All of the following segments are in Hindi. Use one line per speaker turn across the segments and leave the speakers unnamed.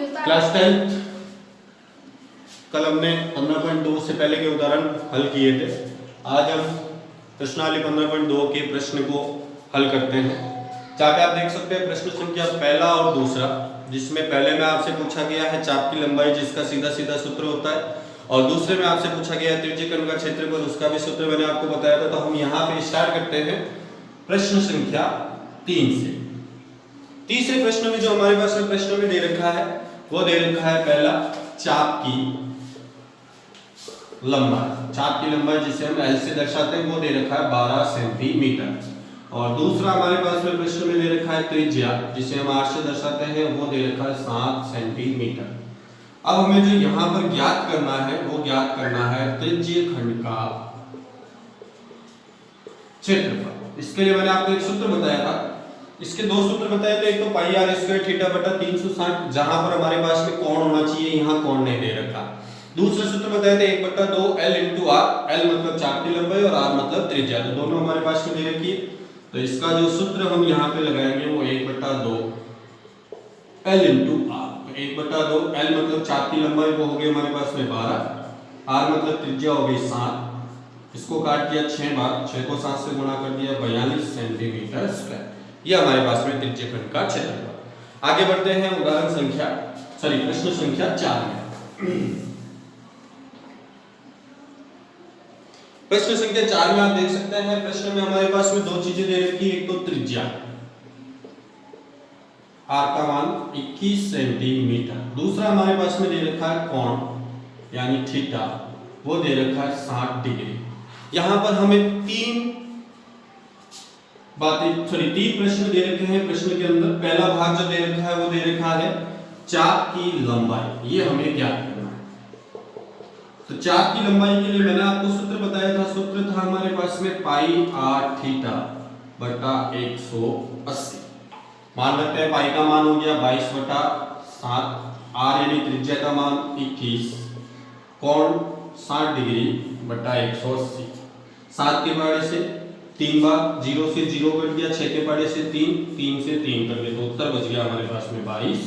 क्लास 10 कल हमने 15.2 से पहले के उदाहरण हल किए थे। आज हम प्रश्नावली 15.2 के प्रश्न को हल करते हैं। जहाँ पे आप देख सकते हैं प्रश्न संख्या पहला और दूसरा, जिसमें पहले में आपसे पूछा गया है चाप की लंबाई जिसका सीधा सीधा सूत्र होता है, और दूसरे में आपसे पूछा गया है त्रिज्यीकरण का क्षेत्रफल, उसका भी सूत्र मैंने आपको बताया था। तो हम यहाँ पे स्टार्ट करते हैं प्रश्न संख्या 3 से। तीसरे प्रश्न में जो हमारे पास में प्रश्न में दे रखा है वो दे रखा है पहला चाप की लंबाई। चाप की लंबाई जिसे हम L से दर्शाते हैं वो दे रखा है 12 सेंटीमीटर, और दूसरा हमारे पास में प्रश्न में दे रखा है त्रिज्या जिसे हम R से दर्शाते हैं वो दे रखा है 7 सेंटीमीटर। अब हमें जो यहाँ पर ज्ञात करना है वो ज्ञात करना है त्रिज्यीय खंड का क्षेत्रफल। इसके लिए मैंने आपको एक सूत्र बताया था, इसके दो सूत्र बताए थे। एक तो पाई आर स्क्वायर थीटा बटा 360, जहां पर हमारे पास में कोण होना चाहिए, यहाँ कोण नहीं दे रखा। दूसरा सूत्र बताए थे 1/2 L इंटू आर। L मतलब चाप की लंबाई और R मतलब त्रिज्या, तो दोनों हमारे पास में दे रखी है। तो इसका जो सूत्र हम यहाँ पे लगाएंगे वो 1/2 L इंटू आर। 1/2 L मतलब चाप की लंबाई वो हो गई हमारे पास में 12, R मतलब त्रिज्या हो गई 7। इसको काट दिया 6 बार, 6 को 7 से गुणा कर दिया 42 सेंटीमीटर स्क्वायर। ये हमारे पास में त्रिज्यीय खंड का क्षेत्रफल। आगे बढ़ते हैं उदाहरण संख्या प्रश्न संख्या 4 में। प्रश्न संख्या 4 में आप देख सकते हैं प्रश्न में हमारे पास में दो चीजें दे रखी है। एक तो त्रिज्या R का मान 21 सेंटीमीटर, दूसरा हमारे पास में दे रखा है कोण यानी थीटा, वो दे रखा है 60 डिग्री। यहां पर हमें तीन प्रश्न दे रखे हैं। प्रश्न के अंदर पहला भाग जो दे रखा है वो दे रखा है चाप की लंबाई, ये हमें ज्ञात करना है। तो चाप की लंबाई के लिए मैंने आपको सूत्र बताया था, सूत्र था हमारे पास में पाई आर थीटा बटा 180। मान रखते हैं पाई का मान हो गया 22/7, आर यानी त्रिज्या का मान 21, कोण 60 डिग्री बटा 180। 7 के पाड़े से 3 बार, 0 से 0 कट गया, 6 के पाड़े से 3, 3 से 3 कर ले तो उत्तर बच गया हमारे पास में 22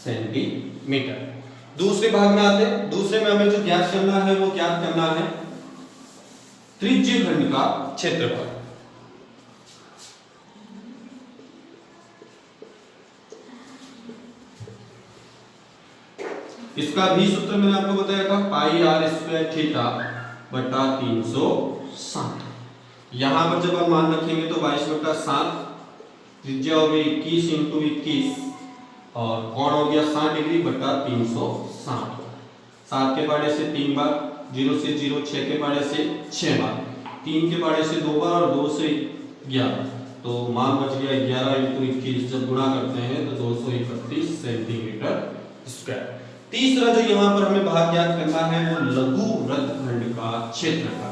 सेंटीमीटर। दूसरे भाग में आते हैं। दूसरे में हमें जो ज्ञात करना है वो ज्ञात करना है त्रिज्यीय खंड का क्षेत्रफल। इसका भी सूत्र मैंने आपको बताया था पाई आर स्क्वायर थीटा बटा 360। यहां पर जब हम मान रखेंगे तो 22/7, त्रिज्या हो गई 21 इंटू 21 और कोण हो गया 60 डिग्री बटा 360। 7 के पाड़े से 3 बार, 0 से 0, 6 के पाड़े से 6 बार, 3 के पाड़े से 2 बार और 2 से 11, तो मान बच गया 11 इंटू 21। जब गुणा करते हैं तो 231 सेंटीमीटर स्क्वायर। तीसरा जो यहाँ पर हमें भाग ज्ञात करना है वो लघु वृत्तखंड का क्षेत्रफल।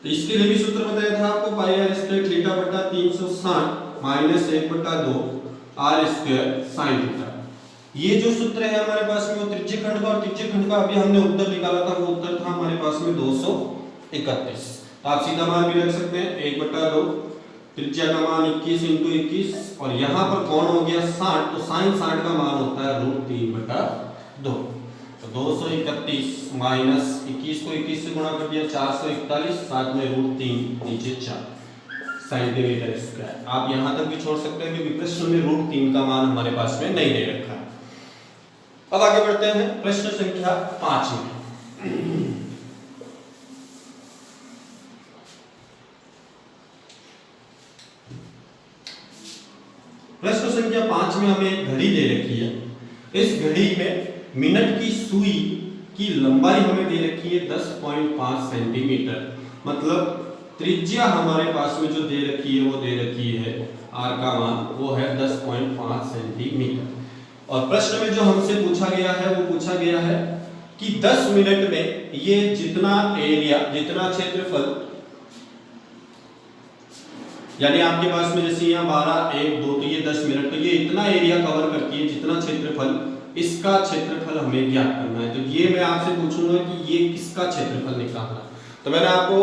तो इसके लिए भी सूत्र बताया था आपको पाई आर स्क्वायर थीटा बटा 360 minus 1/2 r square sine theta. ये जो सूत्र है हमारे पास में वो त्रिज्यीय खंड का, और त्रिज्यीय खंड का अभी हमने उत्तर निकाला था, वो उत्तर था हमारे पास में 231। तो आप सीधा मान भी रख सकते हैं 1/2, त्रिज्या का मान 21 इंटू 21 और यहाँ पर कोण हो गया 60, तो साइन 60 का मान होता है √3/2। तो 231 माइनस 21 को 21 से गुणा कर दिया 441, साथ में √3 नीचे 4 सेंटीमीटर स्क्वायर। आप यहाँ तक भी छोड़ सकते हैं क्योंकि प्रश्न में √3 का मान हमारे पास में नहीं दे रखा है। अब आगे बढ़ते हैं प्रश्न संख्या 5 में। प्रश्न संख्या 5 में हमें एक घड़ी दे रखी है। इस घड़ी में मिनट की सुई की लंबाई हमें दे रखी है 10.5 सेंटीमीटर, मतलब त्रिज्या हमारे पास में जो दे रखी है वो दे रखी है R का मान वो है 10.5 सेंटीमीटर। और प्रश्न में जो हमसे पूछा गया है वो पूछा गया है कि 10 मिनट में ये जितना एरिया, जितना क्षेत्रफल, यानी आपके पास में जैसे यहाँ 12, 1, 2, तो ये 10 मिनट, तो ये इतना एरिया कवर करती है जितना क्षेत्रफल इसका क्षेत्रफल हमें ज्ञात करना है। तो ये मैं आपसे पूछूंगा कि ये किसका क्षेत्रफल निकालना। तो मैंने आपको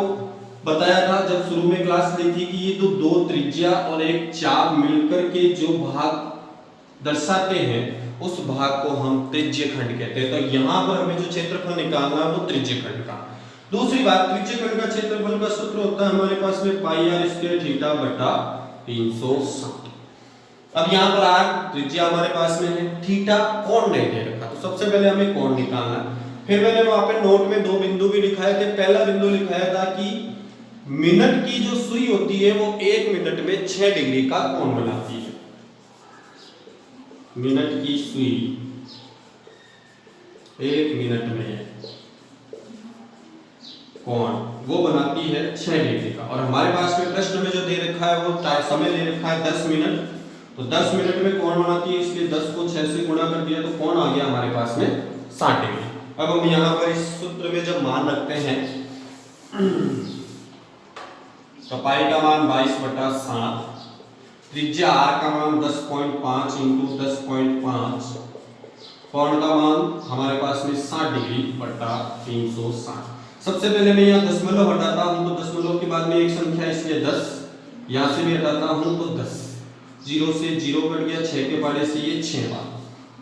बताया था जब शुरू में क्लास ली थी कि ये तो दो त्रिज्या और एक चाप मिलकर के जो भाग दर्शाते हैं उस भाग को हम त्रिज्य खंड कहते हैं। तो यहाँ पर हमें जो क्षेत्रफल निकालना है वो त्रिज्य खंड का। दूसरी बात, त्रिज्य खंड का क्षेत्रफल का सूत्र होता है हमारे पास में पाई आर स्क्वायर थीटा बटा 360। अब यहाँ पर आर त्रिज्या हमारे पास में है, थीटा कोण नहीं दे रखा, तो सबसे पहले हमें कोण निकालना है। फिर मैंने वहां पे नोट में दो बिंदु भी लिखाए थे। पहला बिंदु लिखाया था कि मिनट की जो सुई होती है वो 1 मिनट में 6 डिग्री का कोण बनाती है। मिनट की सुई 1 मिनट में कोण वो बनाती है 6 डिग्री का। और हमारे पास में प्रश्न में जो दे रखा है वो समय दे रखा है 10 मिनट। तो 10 मिनट में कोण बनाती है, इसलिए 10 को 6 से गुणा कर दिया तो कोण आ गया हमारे पास में 60 डिग्री। अब हम यहाँ पर इस सूत्र में जब मान रखते हैं तो पाई का मान 22/7, त्रिज्या आर का मान 10.5 इंटू 10.5, कोण का मान हमारे पास में 60 डिग्री बटा 360। सबसे पहले मैं यहाँ दशमलव हटाता हूँ, तो दशमलव के बाद में एक संख्या इसलिए 10, यहाँ से भी हटाता हूँ तो 10, 0 से 0 कट गया, 6 के पाड़े से ये 6 बार,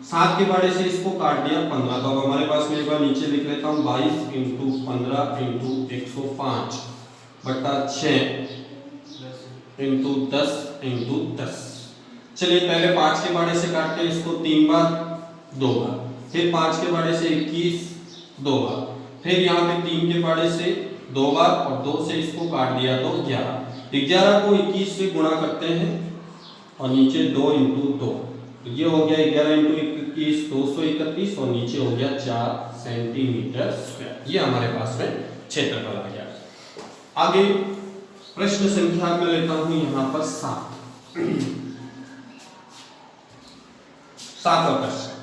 7 के पाड़े से इसको काट दिया 15। तो अब हमारे पास में एक बार नीचे लिख लेता हूँ 22 इंटू 15 इंटू 105 बटा 6 इंटू 10 इंटू 10। चलिए पहले 5 के पाड़े से काटते हैं इसको 3 बार 2 बार, फिर 5 के पाड़े से 21 2 बार, फिर यहाँ पे 3 के पाड़े से 2 बार और 2 से इसको काट दिया तो 11। 11 को 21 से गुणा करते हैं और नीचे 2 इंटू 2, तो ये हो गया 11 इंटू 21 231 और नीचे हो गया 4 सेंटीमीटर स्क्वायर। ये हमारे पास में क्षेत्रफल आ गया। आगे प्रश्न संख्या में लेता हूं यहाँ पर 7। 7वां प्रश्न।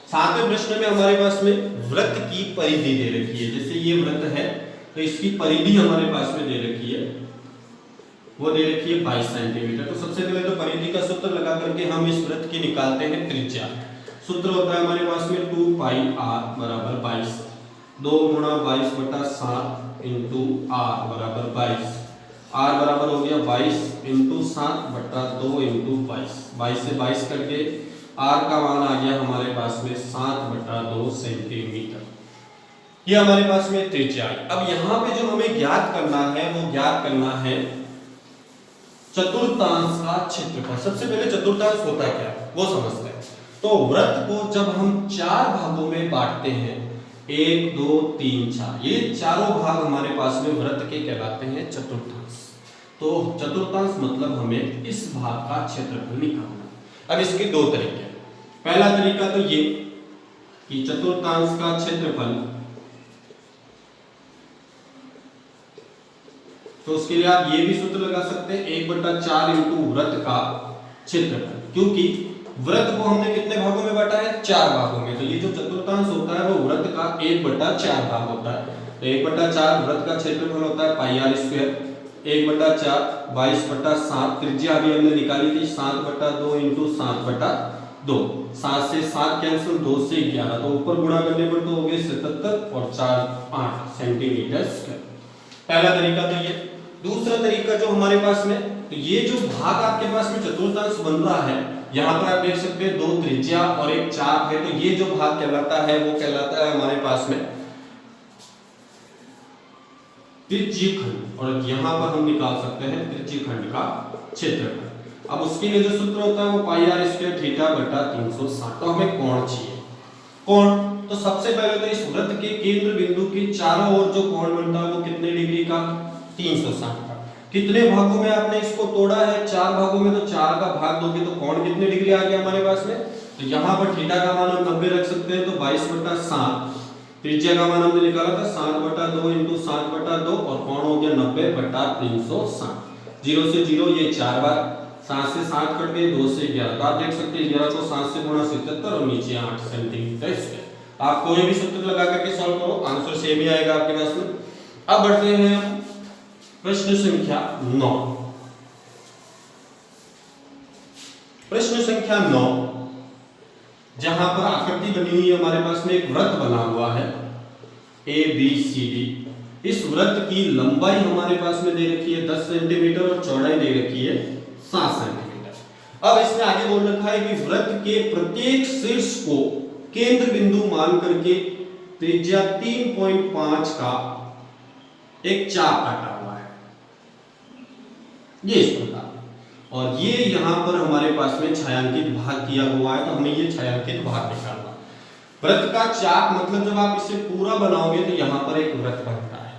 7वें प्रश्न में हमारे पास में वृत्त की परिधि दे रखी है। जैसे ये वृत्त है तो इसकी परिधि हमारे पास में दे रखी है, वो दे रखी है 22 सेंटीमीटर। तो सबसे पहले तो परिधि का सूत्र लगा करके हम इस वृत्त की निकालते हैं त्रिज्या। सूत्र होता है हमारे पास में 2 पाई आर बराबर 22, 2 गुणा 22/7 इंटू आर बराबर 22। आर बराबर हो गया 22 इंटू 7 बटा 2 इंटू 22, 22 से 22 कट गए, आर का मान आ गया हमारे पास में 7/2 सेंटीमीटर। ये हमारे पास में त्रिज्या है। अब यहाँ पे जो हमें ज्ञात करना है वो ज्ञात करना है चतुर्थांश का क्षेत्रफल। सबसे पहले चतुर्थांश होता क्या वो समझते हैं। तो वृत्त को जब हम 4 भागों में बांटते हैं, 1 2 3 4, ये चारों भाग हमारे पास में वृत्त के कहलाते हैं चतुर्थांश। तो चतुर्थांश मतलब हमें इस भाग का क्षेत्रफल निकालना। अब इसके दो तरीके हैं। पहला तरीका तो ये कि चतुर्थांश का क्षेत्रफल, तो उसके लिए आप ये भी सूत्र लगा सकते हैं 1/4 इंटू वृत्त का क्षेत्रफल, क्योंकि वृत्त को हमने कितने भागों में बांटा है 4 भागों में। तो ये जो चतुर्थांश होता है वो वृत्त का 1/4 भाग होता है। तो 1/4 वृत्त का क्षेत्रफल होता है पाई आर स्क्वायर, 1/4 22/7, त्रिज्या अभी हमने निकाली थी 7/2 इंटू 7/2, 7 से 7 कैंसिल, 2 से 11, तो ऊपर गुणा करने पर तो हो गए 77 और 4 8 सेंटीमीटर स्क्वायर। पहला तरीका तो ये। दूसरा तरीका जो हमारे पास में, तो ये जो भाग आपके पास में चतुर्थांश बन रहा है, यहाँ पर आप देख सकते हैं 2 त्रिज्या और एक चाप है, तो ये जो भाग कहलाता है वो कहलाता है हमारे पास में त्रिज्यी खंड, और यहाँ पर हम निकाल सकते हैं त्रिज्यी खंड का क्षेत्रफल। अब उसके लिए जो सूत्र होता है वो पाई आर स्क्वायर थीटा बटा 360। तो हमें कोण चाहिए। कोण, तो सबसे पहले तो इस वृत्त के केंद्र बिंदु के चारों ओर जो कोण बनता है वो कितने डिग्री का 360 का। कितने भागों में आपने इसको तोड़ा है 4 भागों में, तो 4 का भाग दोगे तो कोण कितने डिग्री आ गया हमारे पास में। तो यहाँ पर थीटा का मान हम 90 रख सकते हैं, तो 22/7, त्रिज्या का मान हमने निकाला था 7/2 इंटू 7/2 और कोण हो गया 90/360। 0 से 0 ये 4 बार, 7 से 7 कट गए, 2 से 11, तो आप देख सकते हैं 11 को 7 से गुणा 77 और नीचे 8 सेंटीमीटर स्क्वायर। आप कोई भी सूत्र लगा करके सॉल्व करो, आंसर सेम ही आएगा आपके पास में। अब बढ़ते हैं प्रश्न संख्या 9। प्रश्न संख्या 9 जहां पर आकृति बनी हुई है हमारे पास में एक वृत्त बना हुआ है ABCD। इस वृत्त की लंबाई हमारे पास में दे रखी है 10 सेंटीमीटर और चौड़ाई दे रखी है 7 सेंटीमीटर। अब इसमें आगे बोल रखा है कि वृत्त के प्रत्येक शीर्ष को केंद्र बिंदु मान करके त्रिज्या 3.5 का एक चाप काटा हुआ है, ये इस प्रकार। और ये यहां पर हमारे पास में छायांकित भाग किया हुआ है, तो हमें ये छायांकित भाग निकालना। वृत्त का चाप मतलब जब आप इसे पूरा बनाओगे तो यहां पर एक वृत्त बनता है।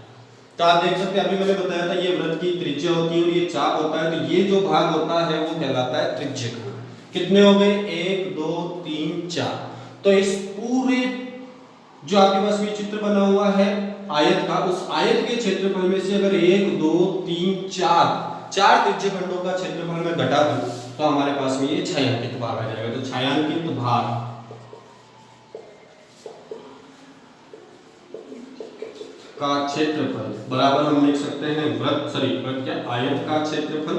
तो आप देख सकते हैं, अभी मैंने बताया था ये वृत्त की त्रिज्या होती है और ये चाप होता है, तो ये जो भाग होता है वो कहलाता है त्रिज्यक। कितने हो गए? 1 2 3 4। तो इस पूरे जो आपके पास में चित्र बना हुआ है आयत का, उस आयत के क्षेत्रफल में से अगर 1 2 3 4 त्रिज्यखंडों का क्षेत्रफल में घटा दूं तो हमारे पास में ये छायांकित भाग आ जाएगा। तो छायांकित भाग का क्षेत्रफल बराबर हम लिख सकते हैं वृत्त क्या आयत का क्षेत्रफल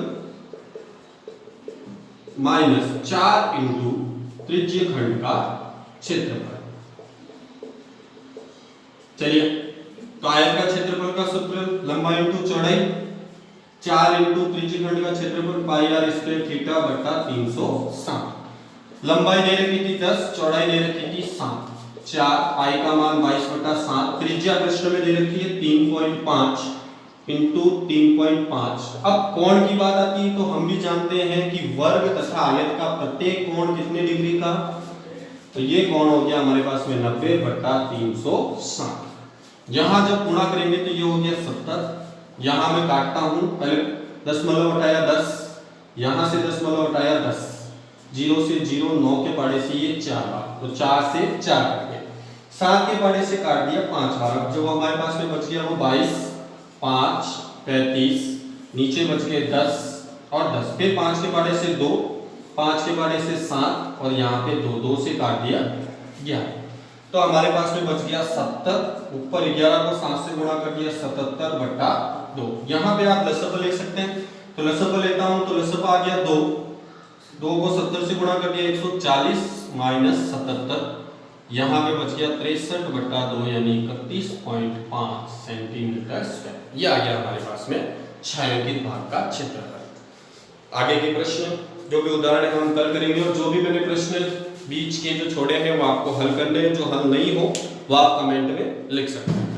माइनस 4 इंटू त्रिज्यखंड का क्षेत्रफल। चलिए, तो आयत का क्षेत्रफल का सूत्र लंबाई इंटू चौड़ाई, 4 इंटू त्रिज्यखंड का क्षेत्रफल पाई r स्क्वायर थीटा बटा 360। लंबाई दे रखी थी 10, चौड़ाई दे रखी थी 7, 4 पाई का मान 22 बटा 7, त्रिज्या प्रश्न में दे रखी है 3.5 इंटू 3.5। अब कोण की बात आती है तो हम भी जानते हैं कि वर्ग तथा आयत का प्रत्येक कोण कितने डिग्री का, तो ये कोण हो गया हमारे पास में 90 बटा 360। यहां जब गुणा करेंगे तो ये हो गया 70। यहां मैं काटता हूं, पहले दशमलव हटाया 10, यहां से दशमलव हटाया 10, 0 से 0, 9 के पाड़े से ये 4 बार, तो 4 से 4 कट गए, 7 के पाड़े से काट दिया 5 बार। अब जो हमारे पास में बच गया वो 22, 5 35, नीचे बच गए 10 और 10, फिर 5 के पाड़े से 2, 5 के पाड़े से 7 और यहाँ पे 2, 2 से काट दिया 11, तो हमारे पास में बच गया 70। ऊपर 11 को 7 से गुणा कर दिया 77 बटा 2। यहाँ पे आप लसअ ले सकते हैं, तो लसअ लेता हूं तो लसअ आ गया 2, 2 को 70 से गुणा कर दिया 140 माइनस 77, यहाँ पे बच गया 63 बटा 2 यानी 31.5 सेंटीमीटर स्क्वायर। ये आ गया हमारे पास में छायांकित भाग का क्षेत्रफल। आगे के प्रश्न जो भी उदाहरण हम कल करेंगे, और जो भी मैंने प्रश्न बीच के जो छोड़े हैं वो आपको हल करने हैं, जो हल नहीं हो वो आप कमेंट में लिख सकते हैं।